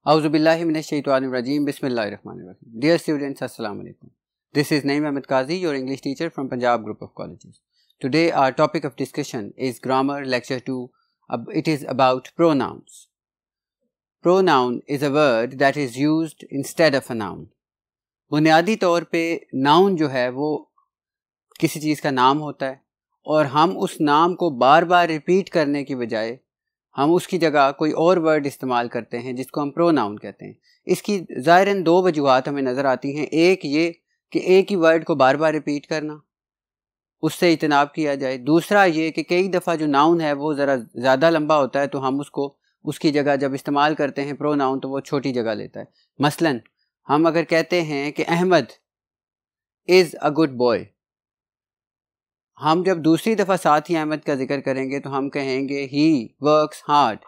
Auzubillahi minash-shaytanir-rajim. Bismillahir-rahmanir-rahim. Dear students, Assalamu alaikum. This is Naeem Ahmed Qazi, your English teacher from Punjab Group of Colleges. Today our topic of discussion is Grammar Lecture 2. It is about pronouns. Pronoun is a word that is used instead of a noun. बुनियादी तौर पे noun जो है वो किसी चीज़ का नाम होता है और हम उस नाम को बार बार रिपीट करने की बजाय हम उसकी जगह कोई और वर्ड इस्तेमाल करते हैं जिसको हम प्रोनाउन कहते हैं। इसकी ज़ाहिरन दो वजूहात हमें नज़र आती हैं। एक ये कि एक ही वर्ड को बार बार रिपीट करना, उससे इजतनाब किया जाए। दूसरा ये कि कई दफ़ा जो नाउन है वो ज़रा ज़्यादा लंबा होता है तो हम उसको उसकी जगह जब इस्तेमाल करते हैं प्रोनाउन तो वो छोटी जगह लेता है। मसलन हम अगर कहते हैं कि Ahmed is a good boy, हम जब दूसरी दफ़ा साथ ही अहमद का जिक्र करेंगे तो हम कहेंगे ही वर्क्स हार्ड,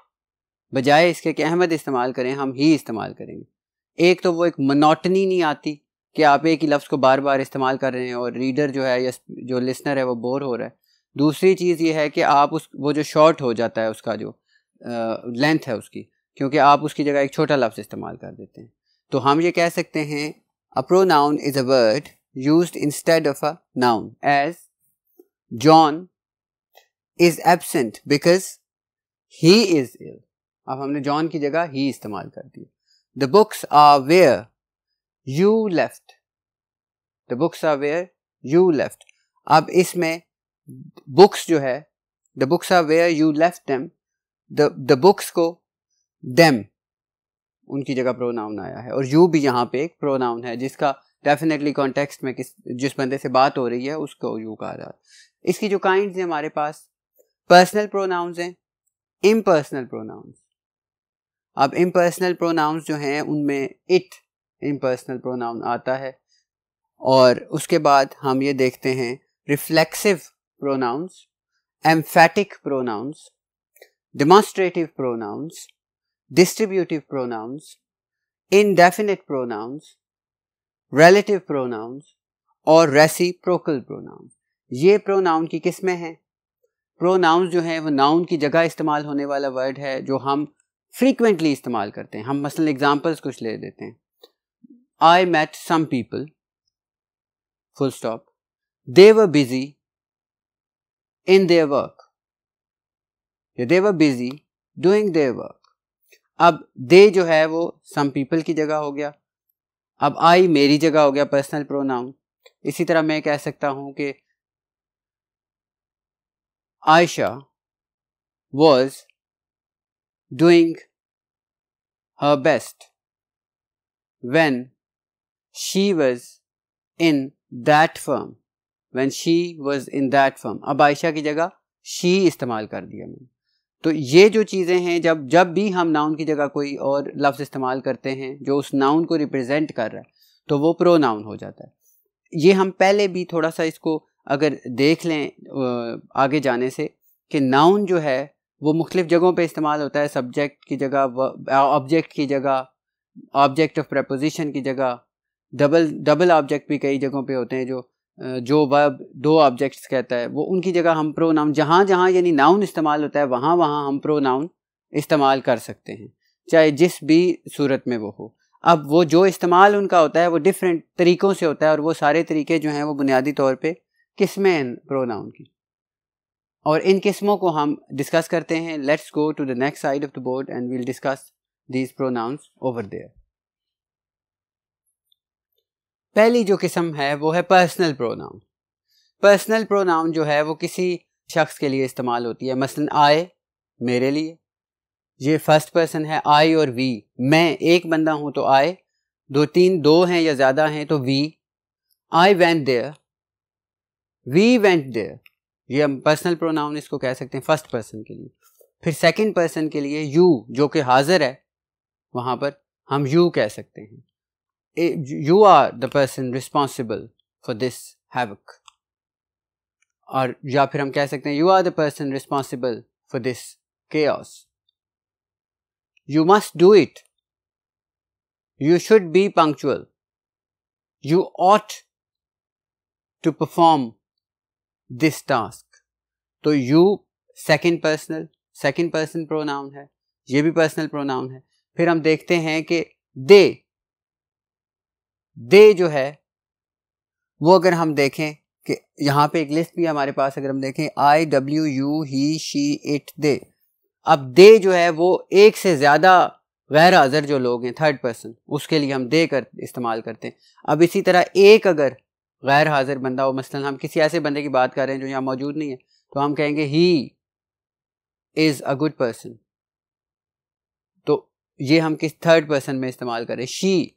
बजाय इसके कि अहमद इस्तेमाल करें हम ही इस्तेमाल करेंगे। एक तो वो एक मोनोटनी नहीं आती कि आप एक ही लफ्ज़ को बार बार इस्तेमाल कर रहे हैं और रीडर जो है या जो लिसनर है वो बोर हो रहा है। दूसरी चीज़ ये है कि आप वो जो शॉर्ट हो जाता है उसका जो लेंथ है उसकी, क्योंकि आप उसकी जगह एक छोटा लफ्ज़ इस्तेमाल कर देते हैं। तो हम ये कह सकते हैं a pronoun is a word used instead of a noun, as John is absent because he is ill. अब हमने John की जगह he इस्तेमाल कर दिया। The books are where you left. The books are where you left. अब इसमें books जो है, the books are where you left them. The books को them उनकी जगह प्रोनाउन आया है और you भी यहाँ पे एक प्रोनाउन है जिसका डेफिनेटली कॉन्टेक्स्ट में जिस बंदे से बात हो रही है उसको यू कहा जाता है। इसकी जो काइंड्स हैं हमारे पास पर्सनल प्रोनाउंस हैं, इम्पर्सनल प्रोनाउंस। अब इम्पर्सनल प्रोनाउंस जो हैं उनमें इट इम्पर्सनल प्रोनाउन आता है और उसके बाद हम ये देखते हैं reflexive pronouns, emphatic pronouns, demonstrative pronouns, distributive pronouns, indefinite pronouns, relative pronouns और रेसिप्रोकल प्रोनाउंस। ये प्रोनाउन की किस्में हैं। प्रोनाउंस जो हैं वो नाउन की जगह इस्तेमाल होने वाला वर्ड है जो हम फ्रीक्वेंटली इस्तेमाल करते हैं। हम मसलन एग्जांपल्स कुछ ले देते हैं। I met some people, full stop, they were busy in their work, they were busy doing their work. अब दे जो है वो सम पीपल की जगह हो गया। अब आई मेरी जगह हो गया पर्सनल प्रोनाउन। इसी तरह मैं कह सकता हूं कि Ayesha was doing her best when she was in that firm. When she was in that firm. अब आयशा की जगह she इस्तेमाल कर दिया मैंने। तो ये जो चीज़ें हैं जब भी हम नाउन की जगह कोई और लफ्ज़ इस्तेमाल करते हैं जो उस नाउन को रिप्रेजेंट कर रहा है तो वो प्रोनाउन हो जाता है। ये हम पहले भी थोड़ा सा इसको अगर देख लें आगे जाने से कि नाउन जो है वो मुख्तलिफ़ जगहों पे इस्तेमाल होता है। सब्जेक्ट की जगह, ऑब्जेक्ट की जगह, ऑब्जेक्ट ऑफ प्रपोजिशन की जगह, डबल ऑब्जेक्ट भी कई जगहों पे होते हैं जो वर्ब दो ऑब्जेक्ट्स कहता है, वो उनकी जगह हम प्रोनाउन जहाँ जहाँ यानी नाउन इस्तेमाल होता है वहाँ वहाँ हम प्रोनाउन इस्तेमाल कर सकते हैं, चाहे जिस भी सूरत में वो हो। अब वो जो इस्तेमाल उनका होता है वो डिफरेंट तरीक़ों से होता है और वो सारे तरीके जो हैं वो बुनियादी तौर पे किस्में हैं प्रोनाउन की और इन किस्मों को हम डिस्कस करते हैं। Let's go to the next side of the board and we'll discuss these pronouns over there. पहली जो किस्म है वो है पर्सनल प्रोनाउन। पर्सनल प्रोनाउन जो है वो किसी शख्स के लिए इस्तेमाल होती है। मसलन आई मेरे लिए, ये फर्स्ट पर्सन है आई और वी। मैं एक बंदा हूँ तो आई, दो हैं या ज़्यादा हैं तो we. I went there, we went there, ये हम पर्सनल प्रोनाउन इसको कह सकते हैं फर्स्ट पर्सन के लिए। फिर सेकंड पर्सन के लिए यू जो कि हाजिर है वहाँ पर हम यू कह सकते हैं। You are the person responsible for this havoc. और या फिर हम कह सकते हैं You are the person responsible for this chaos. You must do it. You should be punctual. You ought to perform this task. तो you second person pronoun है, ये भी personal pronoun है। फिर हम देखते हैं कि दे जो है वो अगर हम देखें कि यहाँ पे एक लिस्ट भी हमारे पास, अगर हम देखें I, W, you, he, she, it, they. अब दे जो है वो एक से ज़्यादा गैर हाज़िर जो लोग हैं, थर्ड पर्सन, उसके लिए हम दे कर इस्तेमाल करते हैं। अब इसी तरह एक अगर गैर हाज़िर बंदा हो, मसलन हम किसी ऐसे बंदे की बात कर रहे हैं जो यहाँ मौजूद नहीं है, तो हम कहेंगे he is a good person. तो ये हम किस थर्ड पर्सन में इस्तेमाल करें। शी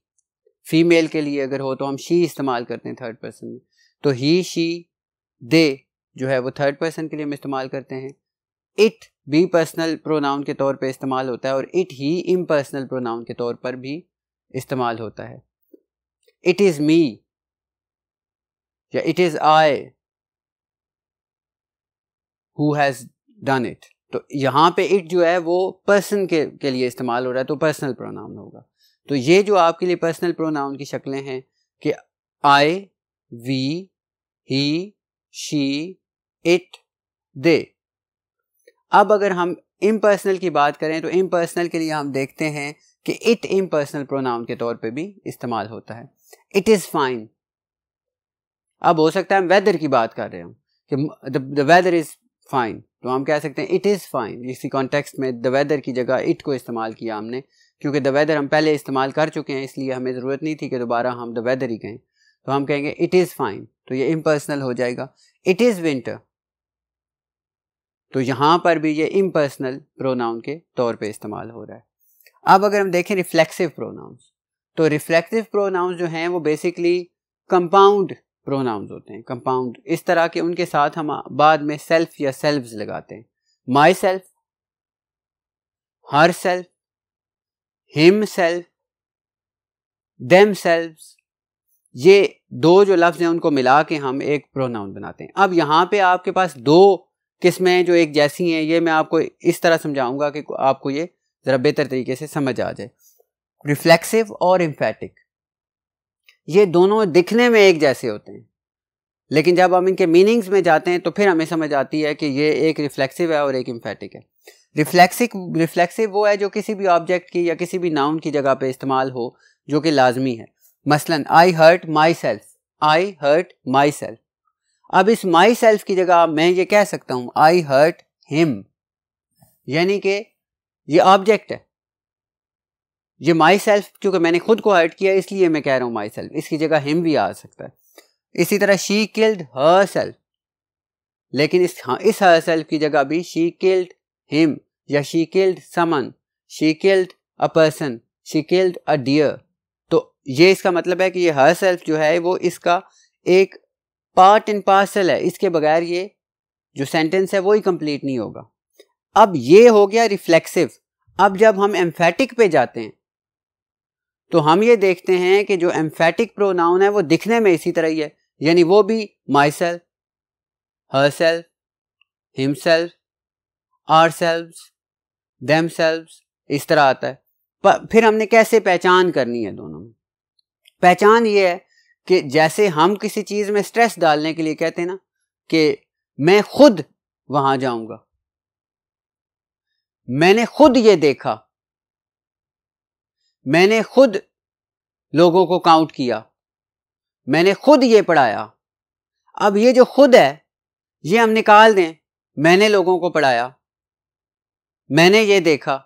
फीमेल के लिए अगर हो तो हम शी इस्तेमाल करते हैं थर्ड पर्सन में। तो ही, शी, दे जो है वो थर्ड पर्सन के लिए हम इस्तेमाल करते हैं। इट भी पर्सनल प्रोनाउन के तौर पे इस्तेमाल होता है और इट ही इम्पर्सनल प्रोनाउन के तौर पर भी इस्तेमाल होता है। इट इज़ मी या it is I who has done it. तो यहाँ पे इट जो है वो पर्सन के लिए इस्तेमाल हो रहा है, तो पर्सनल प्रोनाउन होगा। तो ये जो आपके लिए पर्सनल प्रोनाउन की शक्लें हैं कि आई, we, he, she, it, they. अब अगर हम इम्पर्सनल की बात करें तो इम्पर्सनल के लिए हम देखते हैं कि इट इम्पर्सनल प्रोनाउन के तौर पे भी इस्तेमाल होता है। It is fine. अब हो सकता है हम वेदर की बात कर रहे हो कि द वेदर इज़ फाइन, तो हम कह सकते हैं इट इज़ फाइन। इसी कॉन्टेक्स्ट में द वेदर की जगह इट को इस्तेमाल किया हमने, क्योंकि द वेदर हम पहले इस्तेमाल कर चुके हैं, इसलिए हमें ज़रूरत नहीं थी कि दोबारा हम द वेदर ही कहें। तो हम कहेंगे इट इज़ फाइन, तो ये इम्पर्सनल हो जाएगा। इट इज़ विंटर, तो यहाँ पर भी ये इम्पर्सनल प्रोनाउन के तौर पे इस्तेमाल हो रहा है। अब अगर हम देखें रिफ्लेक्सिव प्रोनाउंस, तो रिफ्लेक्सिव प्रोनाउंस जो हैं वो बेसिकली कंपाउंड प्रोनाउंस होते हैं। कंपाउंड इस तरह के, उनके साथ हम बाद में सेल्फ या सेल्व्स लगाते हैं। My self, herself, him self, them selves, ये दो जो लफ्ज़ हैं उनको मिला के हम एक प्रोनाउन बनाते हैं। अब यहाँ पे आपके पास दो किस्में हैं जो एक जैसी हैं। ये मैं आपको इस तरह समझाऊंगा कि आपको ये ज़रा बेहतर तरीके से समझ आ जाए। रिफ्लेक्सिव और एम्फेटिक, ये दोनों दिखने में एक जैसे होते हैं, लेकिन जब हम इनके मीनिंग्स में जाते हैं तो फिर हमें समझ आती है कि ये एक रिफ्लेक्सिव है और एक एम्फेटिक है। रिफ्लेक्सिव वो है जो किसी भी ऑब्जेक्ट की या किसी भी नाउन की जगह पे इस्तेमाल हो जो कि लाजमी है। मसलन I hurt myself, I hurt myself. अब इस माई सेल्फ की जगह मैं ये कह सकता हूं आई हर्ट हिम, यानी कि ये ऑब्जेक्ट है, ये माई सेल्फ क्योंकि मैंने खुद को हर्ट किया इसलिए मैं कह रहा हूं माई सेल्फ, इसकी जगह हिम भी आ सकता है। इसी तरह शी किल्ड हर सेल्फ, लेकिन इस हर सेल्फ की जगह भी शी किल्ड हिम या she killed someone, she killed a person, she killed a deer. तो ये इसका मतलब है कि ये हर सेल्फ जो है वो इसका एक पार्ट एंड पार्सल है, इसके बगैर ये जो सेंटेंस है वो ही कंप्लीट नहीं होगा। अब ये हो गया रिफ्लेक्सिव। अब जब हम एम्फेटिक पे जाते हैं तो हम ये देखते हैं कि जो एम्फेटिक प्रोनाउन है वो दिखने में इसी तरह ही है, यानी वो भी myself, herself, himself, ourselves, themselves, इस तरह आता है। पर फिर हमने कैसे पहचान करनी है दोनों में? पहचान ये है कि जैसे हम किसी चीज़ में स्ट्रेस डालने के लिए कहते हैं ना कि मैं खुद वहां जाऊंगा, मैंने खुद ये देखा, मैंने खुद लोगों को काउंट किया, मैंने खुद ये पढ़ाया। अब ये जो खुद है ये हम निकाल दें, मैंने लोगों को पढ़ाया, मैंने ये देखा,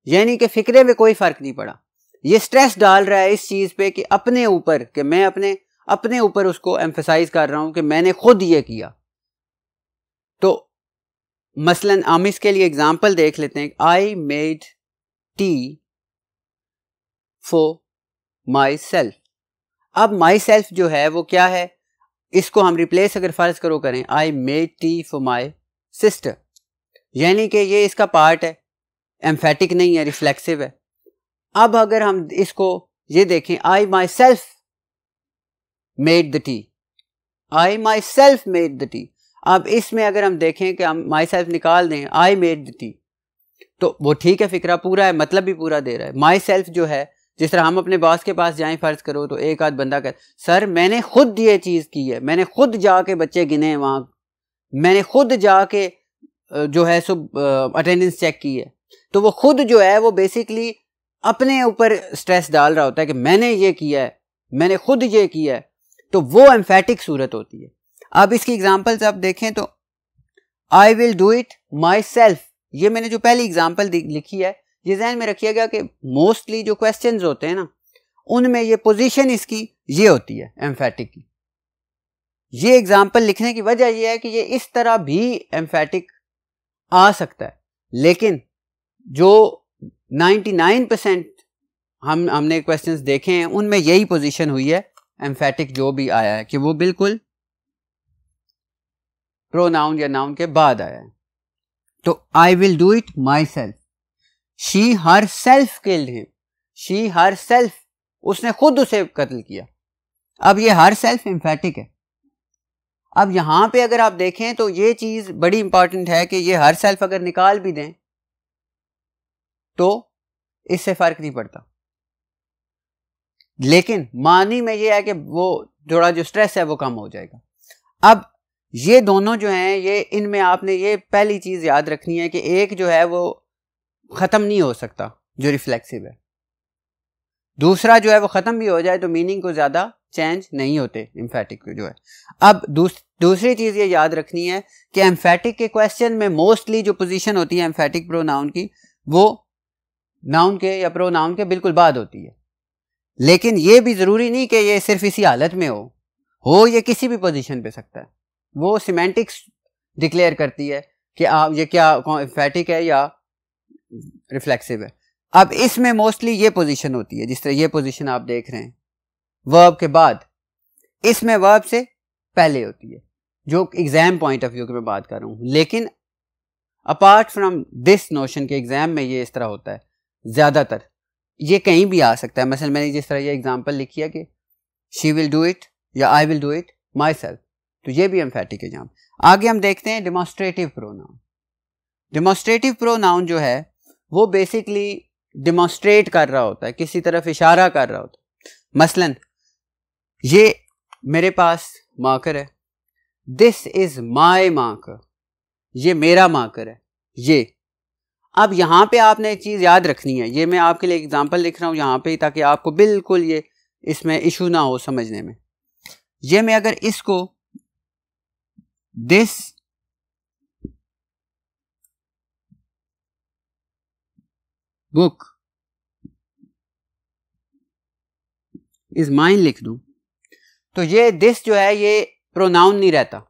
यानी कि फिक्रे में कोई फर्क नहीं पड़ा। ये स्ट्रेस डाल रहा है इस चीज पे कि अपने ऊपर, कि मैं अपने ऊपर उसको एम्फसाइज कर रहा हूं कि मैंने खुद ये किया। तो मसलन हम इसके लिए एग्जांपल देख लेते हैं। I made tea for my self. अब माई सेल्फ जो है वो क्या है, इसको हम रिप्लेस अगर फर्ज करो करें, I made tea for my sister, यानी कि ये इसका पार्ट है, एम्फेटिक नहीं है, रिफ्लेक्सिव है। अब अगर हम इसको ये देखें, I myself made the tea, I myself made the tea. अब इसमें अगर हम देखें कि हम माई सेल्फ निकाल दें, आई मेड द टी, तो वो ठीक है, फिक्रा पूरा है, मतलब भी पूरा दे रहा है। माई सेल्फ जो है, जिस तरह हम अपने बॉस के पास जाएं फर्ज करो तो एक आध बंदा कहे सर मैंने खुद ये चीज़ की है, मैंने खुद जाके बच्चे गिने हैं वहाँ, मैंने खुद जाके जो है सो अटेंडेंस चेक की है। तो वो खुद जो है वो बेसिकली अपने ऊपर स्ट्रेस डाल रहा होता है कि मैंने ये किया है, मैंने खुद ये किया है, तो वो एम्फेटिक सूरत होती है। अब इसकी एग्जांपल्स आप देखें तो I will do it my self, ये मैंने जो पहली एग्जांपल लिखी है, ये ध्यान में रखिएगा कि मोस्टली जो क्वेश्चंस होते हैं ना, उनमें ये पोजीशन इसकी ये होती है एम्फेटिक की। ये एग्जांपल लिखने की वजह ये है कि ये इस तरह भी एम्फेटिक आ सकता है, लेकिन जो 99% हमने क्वेश्चंस देखे हैं उनमें यही पोजीशन हुई है एम्फेटिक जो भी आया है कि वो बिल्कुल प्रोनाउन या नाउन के बाद आया है। तो I will do it my self, she her self killed him, she her self, उसने खुद उसे कत्ल किया। अब ये हर सेल्फ एम्फेटिक है। अब यहां पे अगर आप देखें तो ये चीज बड़ी इंपॉर्टेंट है कि ये हर सेल्फ अगर निकाल भी दें तो इससे फर्क नहीं पड़ता, लेकिन मानी में ये है कि वो थोड़ा जो स्ट्रेस है वो कम हो जाएगा। अब ये दोनों जो हैं, ये इनमें आपने ये पहली चीज याद रखनी है कि एक जो है वो खत्म नहीं हो सकता जो रिफ्लेक्सिव है, दूसरा जो है वो खत्म भी हो जाए तो मीनिंग को ज्यादा चेंज नहीं होते एम्फेटिक जो है। अब दूसरी चीज ये याद रखनी है कि एम्फेटिक के क्वेश्चन में मोस्टली जो पोजीशन होती है एम्फेटिक प्रोनाउन की, वो नाउन के या प्रोनाउन के बिल्कुल बाद होती है। लेकिन ये भी जरूरी नहीं कि ये सिर्फ इसी हालत में हो ये किसी भी पोजीशन पे सकता है। वो सिमेंटिक्स डिक्लेयर करती है कि आप ये क्या एम्फेटिक है या रिफ्लेक्सिव है। अब इसमें मोस्टली ये पोजीशन होती है, जिस तरह ये पोजीशन आप देख रहे हैं वर्ब के बाद, इसमें वर्ब से पहले होती है, जो एग्जाम पॉइंट ऑफ व्यू की मैं बात कर रहा हूं। लेकिन अपार्ट फ्रॉम दिस नोशन के एग्जाम में ये इस तरह होता है ज्यादातर, ये कहीं भी आ सकता है। मसलन मैंने जिस तरह ये एग्जांपल लिखी है कि शी विल डू इट या I will do it my self, तो ये भी एम्फेटिक है। जहां आगे हम देखते हैं डेमोन्स्ट्रेटिव प्रोनाउन। डेमोन्स्ट्रेटिव प्रोनाउन जो है वो बेसिकली डेमोन्स्ट्रेट कर रहा होता है, किसी तरफ इशारा कर रहा होता है। मसलन ये मेरे पास मार्कर है, दिस इज माई मार्कर, ये मेरा मार्कर है ये। अब यहां पे आपने एक चीज याद रखनी है, ये मैं आपके लिए एग्जांपल लिख रहा हूं यहां पे ताकि आपको बिल्कुल ये इसमें इशू ना हो समझने में। ये मैं अगर इसको दिस बुक इज माइन लिख दूं तो ये दिस जो है ये प्रोनाउन नहीं रहता,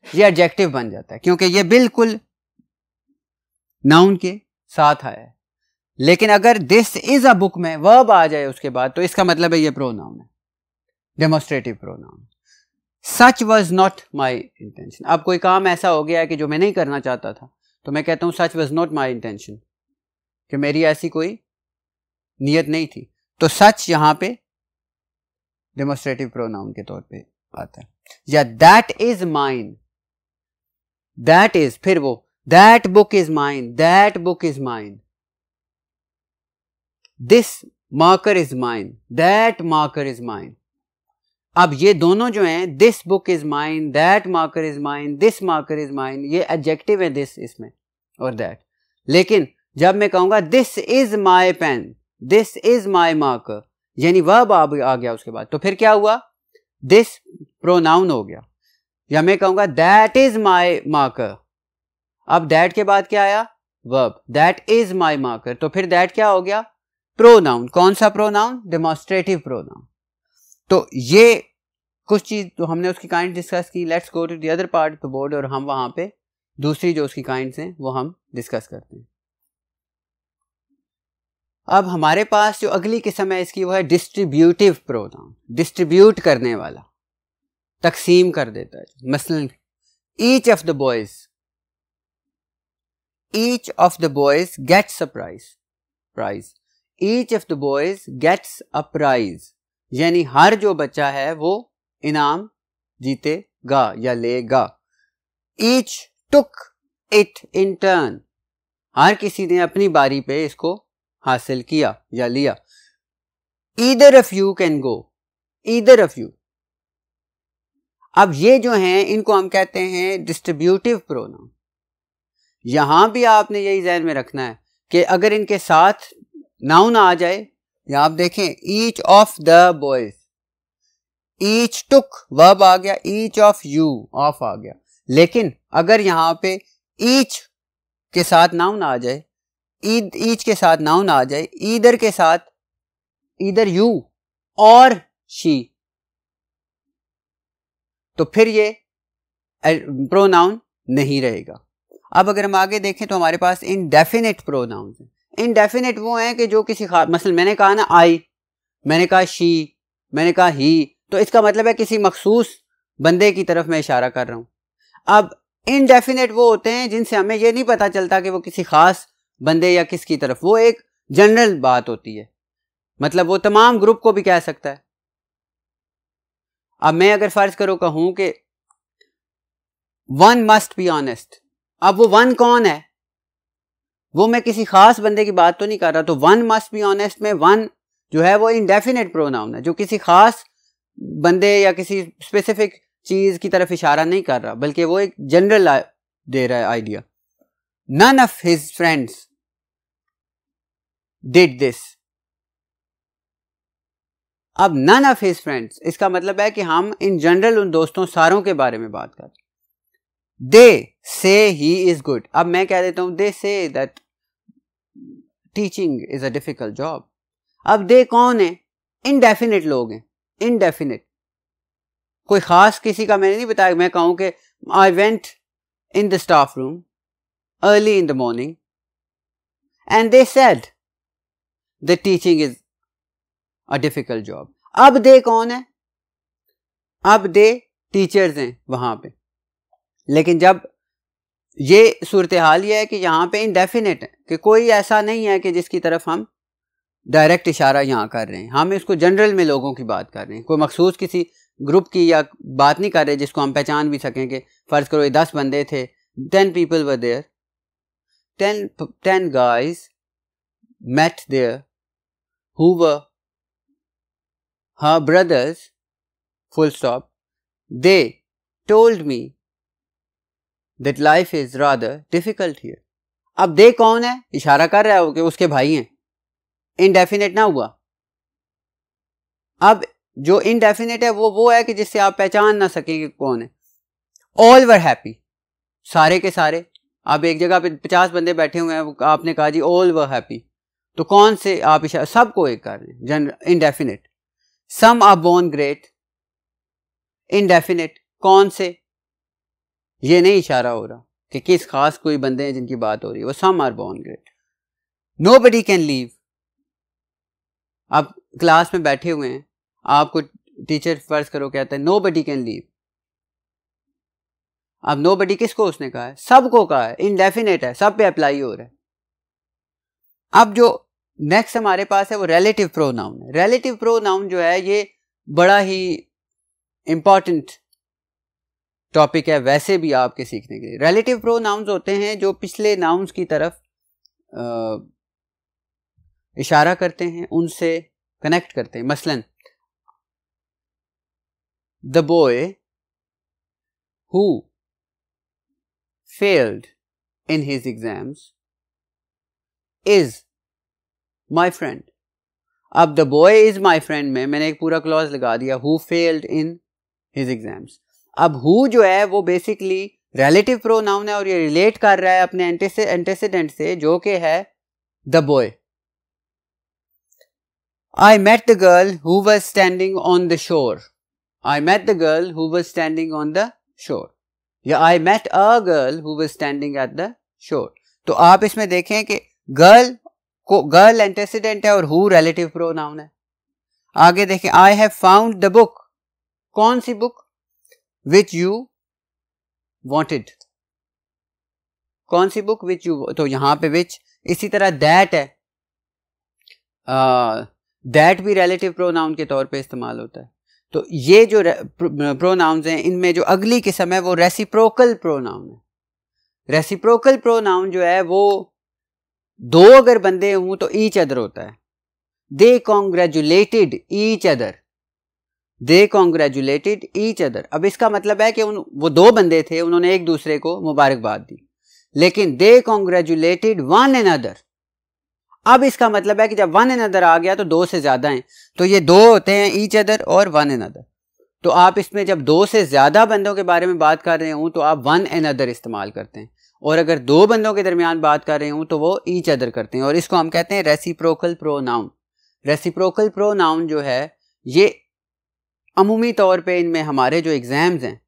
ये एडजेक्टिव बन जाता है, क्योंकि ये बिल्कुल नाउन के साथ आया है। लेकिन अगर दिस इज अ बुक में वर्ब आ जाए उसके बाद तो इसका मतलब है ये प्रोनाउन है, demonstrative pronoun. Such was not my intention. अब कोई काम ऐसा हो गया है कि जो मैं नहीं करना चाहता था, तो मैं कहता हूं सच वॉज नॉट माई इंटेंशन, कि मेरी ऐसी कोई नियत नहीं थी। तो सच यहां पे डेमोन्स्ट्रेटिव प्रोनाउन के तौर पे आता है। या that is mine, that is, फिर वो that book is mine, that book is mine, this marker is mine, that marker is mine. अब ये दोनों जो हैं, this book is mine, that marker is mine, this marker is mine, ये adjective है this इसमें और दैट। लेकिन जब मैं कहूंगा this is my pen, this is my marker, यानी वर्ब आ गया उसके बाद, तो फिर क्या हुआ, दिस प्रोनाउन हो गया। या मैं कहूंगा दैट इज माई मार्कर, अब दैट के बाद क्या आया, verb, that is my marker, तो फिर दैट क्या हो गया, प्रोनाउन। कौन सा प्रोनाउन, डेमोन्स्ट्रेटिव प्रोनाउन। तो ये कुछ चीज तो हमने उसकी काइंड डिस्कस की। Let's go to the other part of the board, और हम वहां पे दूसरी जो उसकी काइंड्स हैं वो हम डिस्कस करते हैं। अब हमारे पास जो अगली किस्म है इसकी वो है डिस्ट्रीब्यूटिव प्रोनाउन, डिस्ट्रीब्यूट करने वाला, तकसीम कर देता है। मसलन each of the boys, each of the boys gets a prize, each of the boys gets a prize, यानी हर जो बच्चा है वो इनाम जीतेगा या लेगा। Each took it in turn, हर किसी ने अपनी बारी पे इसको हासिल किया या लिया। Either of you can go, either of you. अब ये जो हैं इनको हम कहते हैं डिस्ट्रीब्यूटिव प्रोनाउन। यहां भी आपने यही ध्यान में रखना है कि अगर इनके साथ नाउन आ जाए, या आप देखें each of the boys, each took verb आ गया, ईच ऑफ यू ऑफ आ गया। लेकिन अगर यहां पे ईच के साथ नाउन आ जाए, ईच के साथ नाउन आ जाए, ईदर के साथ ईदर यू और शी, तो फिर ये प्रोनाउन नहीं रहेगा। अब अगर हम आगे देखें तो हमारे पास इनडेफिनेट प्रोनाउंस हैं। इनडेफिनेट वो हैं कि जो किसी खास, मसलन मैंने कहा ना आई, मैंने कहा शी, मैंने कहा ही, तो इसका मतलब है किसी मखसूस बंदे की तरफ मैं इशारा कर रहा हूं। अब इनडेफिनेट वो होते हैं जिनसे हमें ये नहीं पता चलता कि वो किसी खास बंदे या किसकी तरफ, वो एक जनरल बात होती है, मतलब वो तमाम ग्रुप को भी कह सकता है। अब मैं अगर फर्ज करो कहूं कि वन मस्ट बी ऑनेस्ट, अब वो वन कौन है, वो मैं किसी खास बंदे की बात तो नहीं कर रहा, तो वन मस्ट बी ऑनेस्ट में वन जो है वो इनडेफिनेट प्रोनाउन है, जो किसी खास बंदे या किसी स्पेसिफिक चीज की तरफ इशारा नहीं कर रहा, बल्कि वो एक जनरल दे रहा है idea. None of his friends did this. अब नन ऑफ हिज फ्रेंड्स, इसका मतलब है कि हम इन जनरल उन दोस्तों सारों के बारे में बात कर रहे हैं। दे से ही इज गुड, अब मैं कह देता हूं they say that teaching is a difficult job. अब दे कौन है, इनडेफिनेट लोग हैं, इनडेफिनेट, कोई खास किसी का मैंने नहीं बताया। मैं कहूं कि I went in the staff room early in the morning and they said the teaching is a difficult job. अब दे कौन है, अब दे टीचर्स हैं वहां पे, लेकिन जब ये सूरत हाल ये है कि यहां पे इनडेफिनेट है, कि कोई ऐसा नहीं है कि जिसकी तरफ हम डायरेक्ट इशारा यहां कर रहे हैं, हम इसको जनरल में लोगों की बात कर रहे हैं, कोई मखसूस किसी ग्रुप की या बात नहीं कर रहे जिसको हम पहचान भी सकें कि फर्ज करो ये 10 बंदे थे, 10 people were there, 10 guys met there who were her brothers, full stop. They told me that life is rather difficult here. अब दे कौन है, इशारा कर रहा है कि उसके भाई हैं, इनडेफिनेट ना हुआ। अब जो इनडेफिनेट है वो है कि जिससे आप पहचान ना सके कि कौन है। ऑल वर हैप्पी, सारे के सारे, आप एक जगह पे 50 बंदे बैठे हुए हैं, आपने कहा जी ऑल वर हैप्पी, तो कौन से आप इशारा, सबको एक कर रहे हैं, general indefinite. Some are born great, indefinite, कौन से, ये नहीं इशारा हो रहा कि किस खास कोई बंदे हैं जिनकी बात हो रही है, वो some are born great. Nobody can leave, आप क्लास में बैठे हुए हैं, आपको टीचर फर्ज करो कहता है नोबडी कैन लीव। अब नोबडी किसको उसने कहा है, सबको कहा है, इनडेफिनेट है, सब पे अप्लाई हो रहा है। अब जो नेक्स्ट हमारे पास है वो रिलेटिव प्रोनाउन है। रिलेटिव प्रोनाउन जो है ये बड़ा ही इंपॉर्टेंट टॉपिक है वैसे भी आपके सीखने के लिए। रिलेटिव प्रोनाउंस होते हैं जो पिछले नाउन्स की तरफ इशारा करते हैं, उनसे कनेक्ट करते हैं। मसलन the boy who failed in his exams is my friend. अब the boy is my friend में मैंने एक पूरा क्लॉज लगा दिया, who failed in his exams. अब हु जो है वो बेसिकली रिलेटिव प्रोनाउन है और ये रिलेट कर रहा है अपने एंटेसिडेंट से जो कि है the boy. I met the girl who was standing on the shore. I met the girl who was standing on the shore. या I met a girl who was standing at the shore. तो आप इसमें देखें कि girl antecedent है और who relative pronoun है। आगे देखें I have found the book. कौन सी बुक, which you wanted। कौन सी बुक, which you, तो यहां पे which, इसी तरह that है, दैट भी रिलेटिव प्रोनाउन के तौर पे इस्तेमाल होता है। तो ये जो प्रोनाउंस हैं इनमें जो अगली किस्म है वो रेसिप्रोकल प्रोनाउन है। रेसिप्रोकल प्रोनाउन जो है वो दो अगर बंदे हों तो ईच अदर होता है। दे कॉन्ग्रेचुलेटेड ईच अदर, दे कॉन्ग्रेचुलेटेड ईच अदर। अब इसका मतलब है कि वो दो बंदे थे, उन्होंने एक दूसरे को मुबारकबाद दी, लेकिन दे कॉन्ग्रेचुलेटेड वन एनदर। अब इसका मतलब है कि जब वन अनदर आ गया तो दो से ज़्यादा हैं, तो ये दो होते हैं ईच अदर और वन अनदर। तो आप इसमें जब दो से ज़्यादा बंदों के बारे में बात कर रहे हूँ तो आप वन अनदर इस्तेमाल करते हैं, और अगर दो बंदों के दरमियान बात कर रहे हूँ तो वो ईच अदर करते हैं, और इसको हम कहते हैं रेसिप्रोकल प्रोनाउन। रेसिप्रोकल प्रोनाउन जो है ये अमूमी तौर पे इनमें हमारे जो एग्ज़ाम्स हैं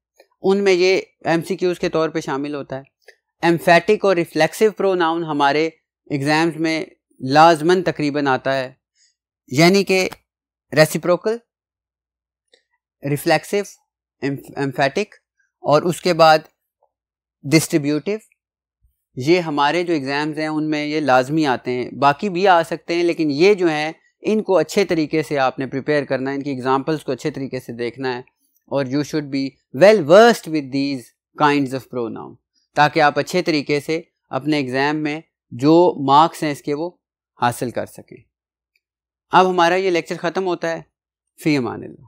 उनमें ये MCQs के तौर पे शामिल होता है। एम्फेटिक और रिफ्लेक्सिव प्रोनाउन हमारे एग्ज़ाम्स में लाजमन तकरीबन आता है, यानी कि रेसिप्रोकल, रिफ्लेक्सिव, एम्फेटिक और उसके बाद डिस्ट्रीब्यूटिव, ये हमारे जो एग्ज़ाम्स हैं उनमें ये लाजमी आते हैं। बाकी भी आ सकते हैं लेकिन ये जो हैं इनको अच्छे तरीके से आपने प्रिपेयर करना है, इनकी एग्जांपल्स को अच्छे तरीके से देखना है, और you should be well versed with these kinds of pronoun, ताकि आप अच्छे तरीके से अपने एग्ज़ाम में जो मार्क्स हैं इसके वो हासिल कर सकें। अब हमारा ये लेक्चर ख़त्म होता है। फ़ी अमान अल्लाह।